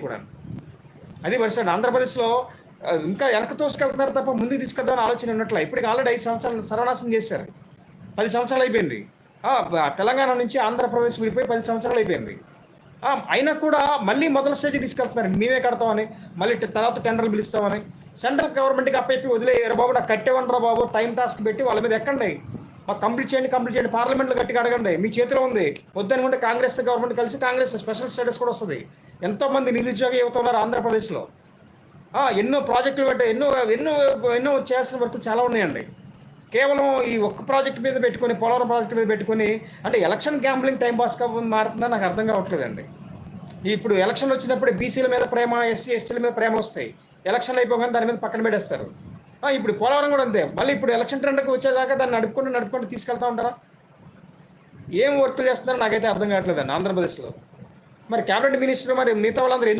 కూడా. అది పరిస్థితి. ఆంధ్రప్రదేశ్లో ఇంకా వెనక తోసుకెళ్తున్నారు తప్ప ముందుకు తీసుకెళ్దామని ఆలోచన ఉన్నట్లే. ఇప్పటికి ఆల్రెడీ 5 సంవత్సరాలు సర్వనాశనం చేశారు. 10 సంవత్సరాలు అయిపోయింది. తెలంగాణ నుంచి ఆంధ్రప్రదేశ్ విడిపోయి 10 సంవత్సరాలు అయిపోయింది. అయినా కూడా మళ్ళీ మొదటి స్టేజ్కి తీసుకెళ్తున్నారు. మేమే కడతామని, మళ్ళీ తర్వాత టెండర్లు పిలుస్తామని. సెంట్రల్ గవర్నమెంట్కి అప్పచెప్పి వదిలేయరు బాబు, నాకు కట్టేవనరా బాబు, టైం టాస్క్ పెట్టి వాళ్ళ మీద ఎక్కండి, మాకు కంప్లీట్ చేయండి, పార్లమెంట్లో గట్టిగా అడగండి, మీ చేతిలో ఉంది. వద్దనుకుంటే కాంగ్రెస్ గవర్నమెంట్ కలిసి కాంగ్రెస్ స్పెషల్ స్టేటస్ కూడా వస్తుంది. ఎంతోమంది నిరుద్యోగ యువత ఉన్నారు ఆంధ్రప్రదేశ్లో. ఎన్నో ప్రాజెక్టులు పెట్టి ఎన్నో ఎన్నో ఎన్నో చేయాల్సిన వర్క్ చాలా ఉన్నాయండి. కేవలం ఈ ఒక్క ప్రాజెక్ట్ మీద పెట్టుకొని, పోలవరం ప్రాజెక్ట్ మీద పెట్టుకొని, అంటే ఎలక్షన్ గ్యాంబ్లింగ్ టైం పాస్ మారుతుందని నాకు అర్థం కావట్లేదండి. ఇప్పుడు ఎలక్షన్లు వచ్చినప్పుడు బీసీల మీద ప్రేమ, ఎస్సీ ఎస్టీల మీద ప్రేమ వస్తాయి. ఎలక్షన్లు అయిపోగానే దాని మీద పక్కన పెట్టేస్తారు. ఇప్పుడు పోలవరం కూడా అంతే. మళ్ళీ ఇప్పుడు ఎలక్షన్ ట్రెండ్కి వచ్చేదాకా దాన్ని నడుపుకుంటూ తీసుకెళ్తా ఉంటారా? ఏం వర్క్లు చేస్తున్నారో నాకైతే అర్థం కావట్లేదండి ఆంధ్రప్రదేశ్లో. మరి క్యాబినెట్ మినిస్టర్ మరి మిగతా వాళ్ళందరూ